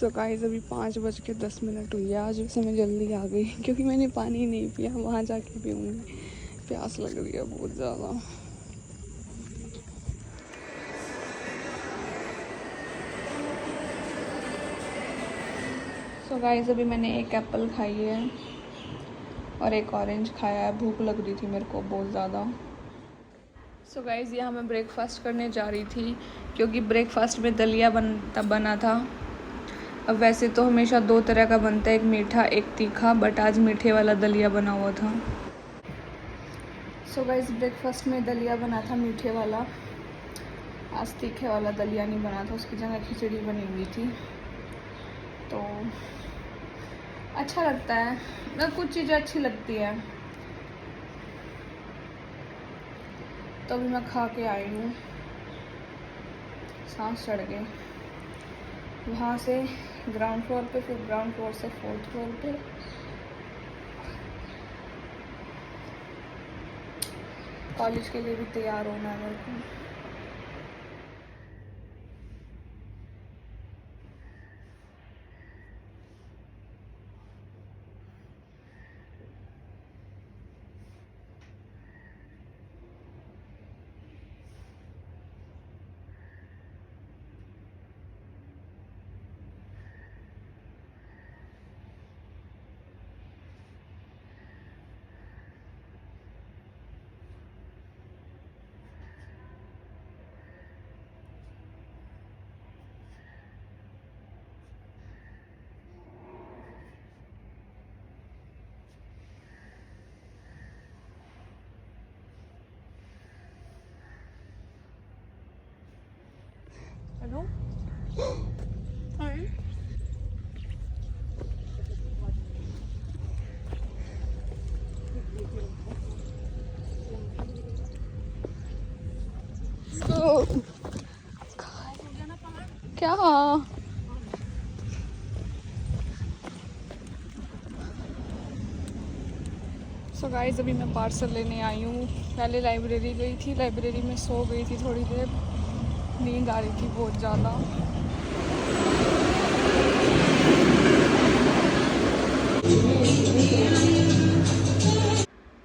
So guys अभी 5:10 हुई है। आज वैसे मैं जल्दी आ गई क्योंकि मैंने पानी नहीं पिया, वहाँ जाके पीऊँगी, प्यास लग रही है बहुत ज़्यादा। सो गाइस अभी मैंने एक एप्पल खाई है और एक ऑरेंज खाया है। भूख लग रही थी मेरे को बहुत ज़्यादा। सो गाइस यहाँ मैं ब्रेकफास्ट करने जा रही थी क्योंकि ब्रेकफास्ट में दलिया बना था। अब वैसे तो हमेशा 2 तरह का बनता है, एक मीठा एक तीखा, बट आज मीठे वाला दलिया बना हुआ था। सो गाइस ब्रेकफास्ट में दलिया बना था मीठे वाला, आज तीखे वाला दलिया नहीं बना था, उसकी जगह खिचड़ी बनी हुई थी। तो अच्छा लगता है, मतलब कुछ चीज़ें अच्छी लगती है। तो अभी मैं खा के आई हूँ, सांस चढ़ गए। वहाँ से ग्राउंड फ्लोर पे, फिर ग्राउंड फ्लोर से 4th फ्लोर पे। कॉलेज के लिए भी तैयार होना है मेरे को। हेलो क्या? सो गाइस अभी मैं पार्सल लेने आई हूँ। पहले लाइब्रेरी गई थी, लाइब्रेरी में सो गई थी थोड़ी देर, नींद आ रही थी बहुत ज़्यादा।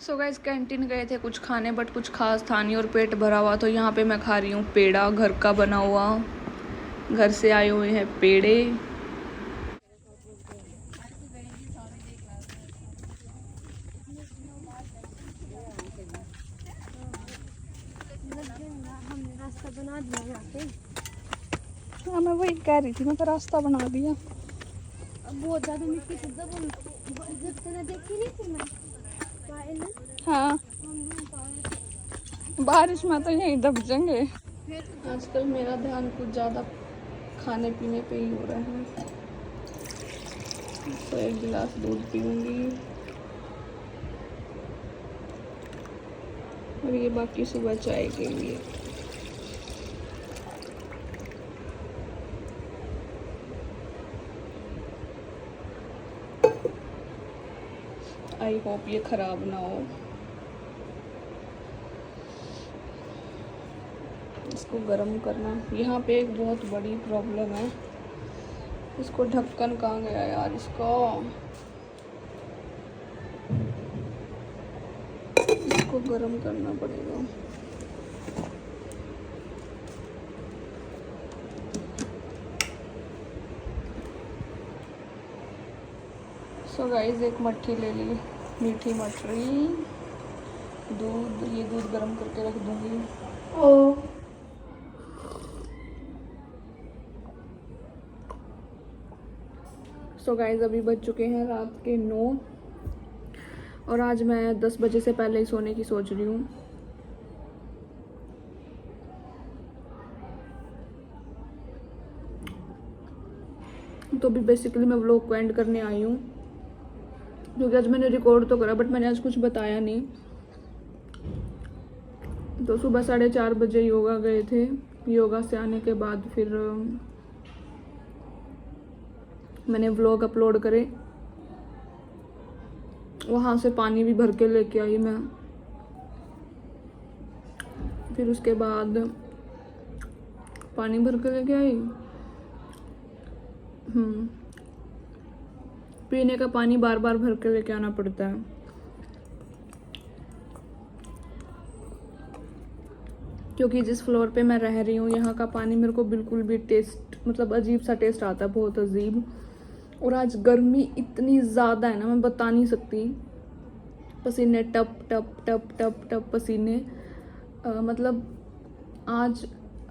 सो गाइस कैंटीन गए थे कुछ खाने, बट कुछ खास था नहीं और पेट भरा हुआ, तो यहाँ पे मैं खा रही हूँ पेड़ा, घर का बना हुआ, घर से आए हुए हैं पेड़े। रास्ता बना दिया यहाँ पे। हाँ मैं वही कह रही थी, मैं तो रास्ता बना दिया। अब बहुत ज़्यादा मिट्टी थी, जब देखी नहीं थी मैं। हाँ बारिश में तो यहीं दब जाएंगे। आजकल मेरा ध्यान कुछ ज़्यादा खाने पीने पे ही हो रहा है। तो 1 गिलास दूध पीऊँगी और ये बाकी सुबह चाय के लिए। आई होप ये ख़राब ना हो। इसको गर्म करना, यहाँ पे एक बहुत बड़ी प्रॉब्लम है, इसको ढक्कन कहाँ गया यार इसको गर्म करना पड़ेगा। सो गाइस एक मट्ठी ले ली, मीठी मटरी, दूध, ये दूध गर्म करके रख दूंगी। सो गाइस अभी बज चुके हैं रात के 9 और आज मैं 10 बजे से पहले ही सोने की सोच रही हूँ। तो अभी बेसिकली मैं व्लॉग को एंड करने आई हूँ क्योंकि आज मैंने रिकॉर्ड तो करा बट मैंने आज कुछ बताया नहीं। तो सुबह 4:30 बजे योगा गए थे, योगा से आने के बाद फिर मैंने व्लॉग अपलोड करे, वहाँ से पानी भी भर के लेके आई मैं। फिर उसके बाद पानी भर के लेके आई, पीने का पानी बार बार भर के लेके आना पड़ता है। क्योंकि जिस फ्लोर पे मैं रह रही हूँ यहाँ का पानी मेरे को बिल्कुल भी टेस्ट, मतलब अजीब सा टेस्ट आता है, बहुत अजीब। और आज गर्मी इतनी ज़्यादा है ना, मैं बता नहीं सकती। पसीने टप टप टप टप टप पसीने, मतलब आज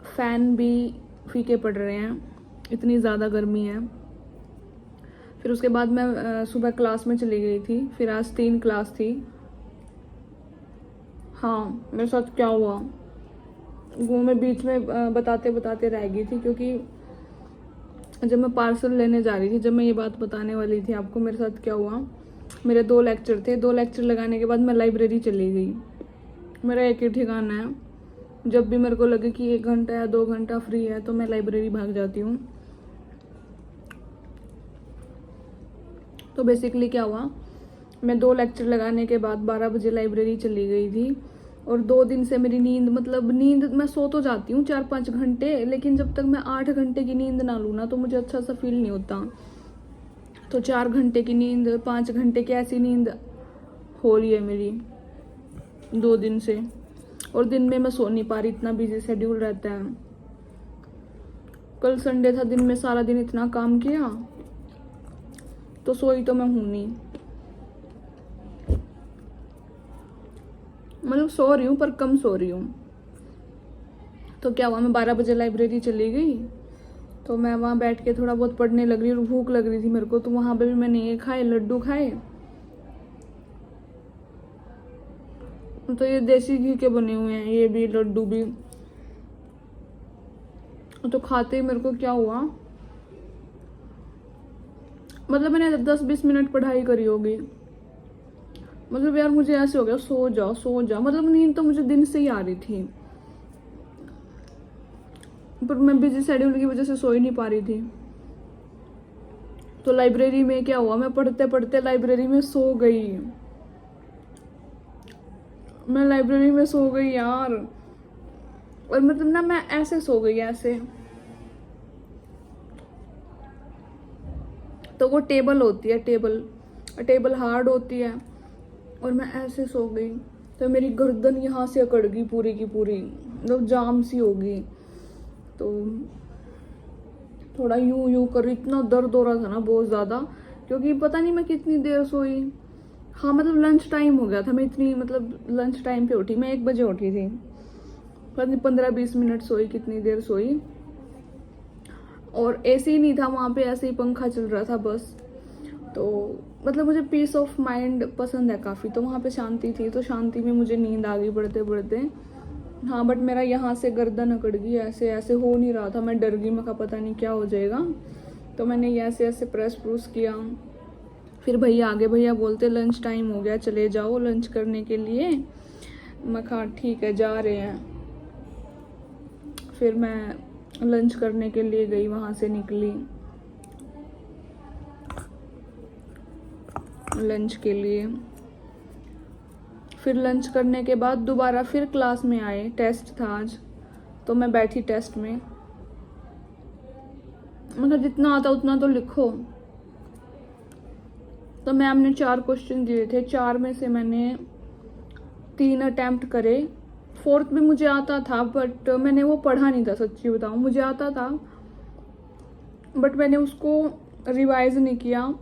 फ़ैन भी फीके पड़ रहे हैं, इतनी ज़्यादा गर्मी है। फिर उसके बाद मैं सुबह क्लास में चली गई थी। फिर आज 3 क्लास थी। हाँ, मेरे साथ क्या हुआ वो मैं बीच में बताते बताते रह गई थी, क्योंकि जब मैं पार्सल लेने जा रही थी, जब मैं ये बात बताने वाली थी आपको मेरे साथ क्या हुआ। मेरे 2 लेक्चर थे। 2 लेक्चर लगाने के बाद मैं लाइब्रेरी चली गई। मेरा एक ही ठिकाना है, जब भी मेरे को लगे कि 1 घंटा या 2 घंटा फ्री है तो मैं लाइब्रेरी भाग जाती हूँ। तो बेसिकली क्या हुआ, मैं 2 लेक्चर लगाने के बाद 12 बजे लाइब्रेरी चली गई थी। और 2 दिन से मेरी नींद, मतलब नींद मैं सो तो जाती हूँ 4-5 घंटे, लेकिन जब तक मैं 8 घंटे की नींद ना लूँ ना तो मुझे अच्छा सा फील नहीं होता। तो 4 घंटे की नींद, 5 घंटे की ऐसी नींद हो रही है मेरी 2 दिन से। और दिन में मैं सो नहीं पा रही, इतना बिजी शेड्यूल रहता है। कल संडे था, दिन में सारा दिन इतना काम किया, तो सोई तो मैं हूं नहीं। मतलब सो रही हूँ पर कम सो रही हूँ। तो क्या हुआ, मैं 12 बजे लाइब्रेरी चली गई। तो मैं वहाँ बैठ के थोड़ा बहुत पढ़ने लग रही और भूख लग रही थी मेरे को। तो वहाँ पे भी मैंने ये खाए, लड्डू खाए। तो ये देसी घी के बने हुए हैं, ये भी लड्डू भी। तो खाते ही मेरे को क्या हुआ, मतलब मैंने 10-20 मिनट पढ़ाई करी होगी। मतलब यार मुझे ऐसे हो गया, सो जाओ सो जाओ। मतलब नींद तो मुझे दिन से ही आ रही थी, पर मैं बिजी शेड्यूल की वजह से सो ही नहीं पा रही थी। तो लाइब्रेरी में क्या हुआ, मैं पढ़ते पढ़ते लाइब्रेरी में सो गई। मैं लाइब्रेरी में सो गई यार। और मतलब ना मैं ऐसे सो गई, ऐसे। तो वो टेबल होती है, टेबल हार्ड होती है, और मैं ऐसे सो गई। तो मेरी गर्दन यहाँ से अकड़ गई पूरी की पूरी, मतलब जाम सी हो गई। तो थोड़ा यूं यूं कर, इतना दर्द हो रहा था ना बहुत ज़्यादा, क्योंकि पता नहीं मैं कितनी देर सोई। हाँ मतलब लंच टाइम हो गया था, मैं इतनी, मतलब लंच टाइम पे उठी। मैं 1 बजे उठी थी, 15-20 मिनट सोई, कितनी देर सोई। और एसी नहीं था वहाँ पे, ऐसे ही पंखा चल रहा था बस। तो मतलब मुझे पीस ऑफ माइंड पसंद है काफ़ी, तो वहाँ पे शांति थी। तो शांति में मुझे नींद आ गई पढ़ते पढ़ते। हाँ बट मेरा यहाँ से गर्दन अकड़ गई, ऐसे ऐसे हो नहीं रहा था। मैं डर गई, मैं कहा पता नहीं क्या हो जाएगा। तो मैंने ये ऐसे ऐसे प्रेस प्रूस किया। फिर भैया आगे, भैया बोलते लंच टाइम हो गया, चले जाओ लंच करने के लिए। मैं कहा ठीक है, जा रहे हैं। फिर मैं लंच करने के लिए गई, वहाँ से निकली लंच के लिए। फिर लंच करने के बाद दोबारा फिर क्लास में आए, टेस्ट था आज। तो मैं बैठी टेस्ट में, मतलब जितना आता उतना तो लिखो। तो मैम ने 4 क्वेश्चन दिए थे, 4 में से मैंने 3 अटेम्प्ट करे। 4th भी मुझे आता था, बट मैंने वो पढ़ा नहीं था, सच्ची बताऊँ। मुझे आता था बट मैंने उसको रिवाइज नहीं किया,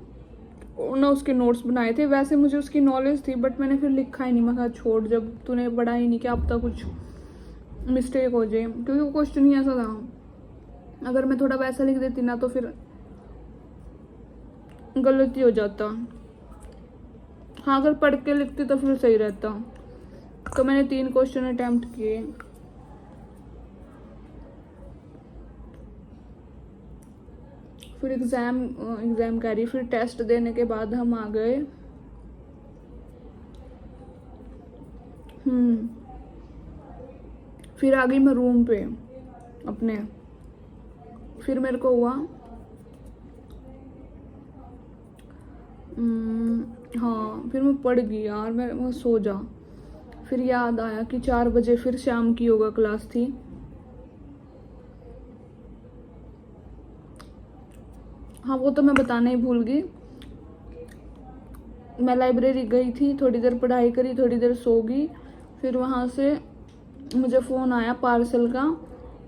ना उसके नोट्स बनाए थे। वैसे मुझे उसकी नॉलेज थी, बट मैंने फिर लिखा ही नहीं। मैं कहा छोड़, जब तूने पढ़ा ही नहीं, क्या अब तक कुछ मिस्टेक हो जाए। क्योंकि वो क्वेश्चन ही ऐसा था, अगर मैं थोड़ा वैसा लिख देती ना तो फिर गलती हो जाता। हाँ अगर पढ़ के लिखती तो फिर सही रहता। तो मैंने 3 क्वेश्चन अटेम्प्ट किए। फिर एग्ज़ाम कह रही, फिर टेस्ट देने के बाद हम आ गए। फिर आ गई मैं रूम पे अपने। फिर मेरे को हुआ हाँ, फिर मैं पढ़ गई यार, मैं सो जा। फिर याद आया कि 4 बजे फिर शाम की योगा क्लास थी। हाँ वो तो मैं बताना ही भूल गई। मैं लाइब्रेरी गई थी, थोड़ी देर पढ़ाई करी, थोड़ी देर सो गई। फिर वहाँ से मुझे फ़ोन आया पार्सल का,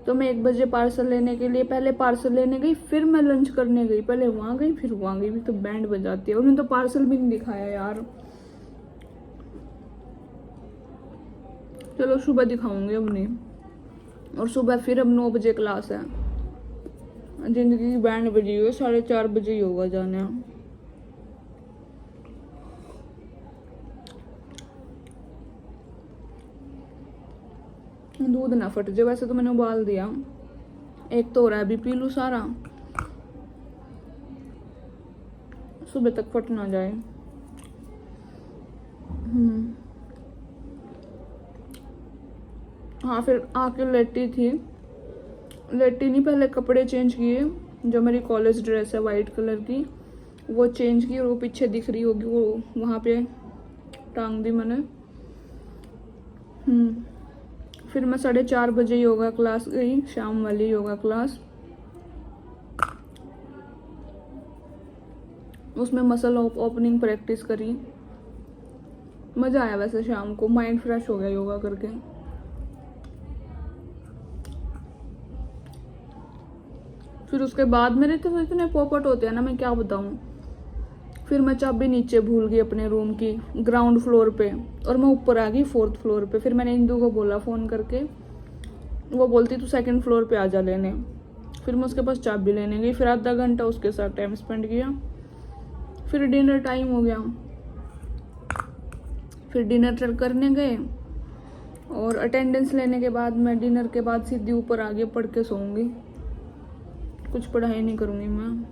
तो मैं 1 बजे पार्सल लेने के लिए, पहले पार्सल लेने गई, फिर मैं लंच करने गई। पहले वहाँ गई फिर वहाँ गई, भी तो बैंड बजाती है। उन्होंने तो पार्सल भी नहीं दिखाया यार। चलो सुबह दिखाऊंगी अब नहीं। और सुबह फिर अब 9 बजे क्लास है। जिंदगी की बैंड बजी हुई है, 4:30 बजे ही होगा जाना। दूध ना फट जाए, वैसे तो मैंने उबाल दिया। एक तो हो रहा है, अभी पी लूँ सारा, सुबह तक फट ना जाए। हाँ फिर आके लेटी थी, लेटी नहीं, पहले कपड़े चेंज किए। जो मेरी कॉलेज ड्रेस है वाइट कलर की, वो चेंज की, और वो पीछे दिख रही होगी, वो वहाँ पे टांग दी मैंने। फिर मैं 4:30 बजे योगा क्लास गई, शाम वाली योगा क्लास। उसमें मसल ओपनिंग प्रैक्टिस करी। मज़ा आया वैसे, शाम को माइंड फ्रेश हो गया योगा करके। फिर उसके बाद मेरे तो इतने पॉपट होते हैं ना, मैं क्या बताऊँ। फिर मैं चाबी नीचे भूल गई अपने रूम की, ग्राउंड फ्लोर पे, और मैं ऊपर आ गई 4th फ्लोर पे। फिर मैंने इंदू को बोला फ़ोन करके, वो बोलती तू 2nd फ्लोर पे आ जा लेने। फिर मैं उसके पास चाबी लेने गई, फिर आधा घंटा उसके साथ टाइम स्पेंड किया। फिर डिनर टाइम हो गया, फिर डिनर करने गए, और अटेंडेंस लेने के बाद मैं डिनर के बाद सीधी ऊपर आ गई, पढ़ के सोऊंगी। कुछ पढ़ाई नहीं करूँगी मैं,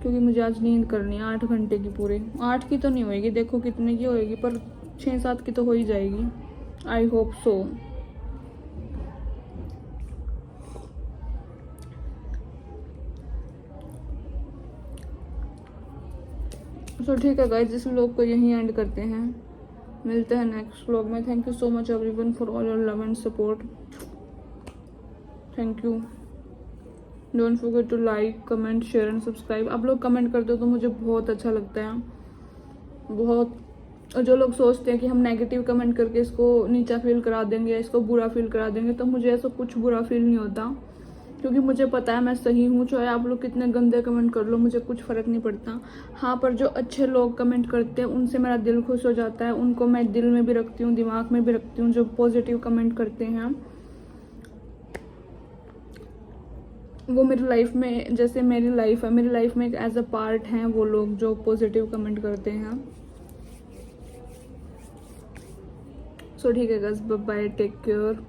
क्योंकि मुझे आज नींद करनी है 8 घंटे की पूरी। 8 की तो नहीं होएगी, देखो कितने की होएगी, पर 6-7 की तो हो ही जाएगी, आई होप सो। सो ठीक है गाइस, इस व्लॉग को यहीं एंड करते हैं, मिलते हैं नेक्स्ट व्लॉग में। Thank you so much everyone for all your love and support. Thank you. Don't forget to like, comment, share and subscribe. आप लोग कमेंट करते हो तो मुझे बहुत अच्छा लगता है, बहुत। और जो लोग सोचते हैं कि हम नेगेटिव कमेंट करके इसको नीचा फील करा देंगे, इसको बुरा फील करा देंगे, तो मुझे ऐसा कुछ बुरा फील नहीं होता, क्योंकि मुझे पता है मैं सही हूँ। चाहे आप लोग कितने गंदे कमेंट कर लो, मुझे कुछ फ़र्क नहीं पड़ता। हाँ, पर जो अच्छे लोग कमेंट करते हैं उनसे मेरा दिल खुश हो जाता है, उनको मैं दिल में भी रखती हूँ, दिमाग में भी रखती हूँ। जो पॉजिटिव कमेंट करते हैं वो मेरी लाइफ में, जैसे मेरी लाइफ है, मेरी लाइफ में एक एज अ पार्ट हैं वो लोग जो पॉजिटिव कमेंट करते हैं। सो ठीक है guys, bye bye, take care.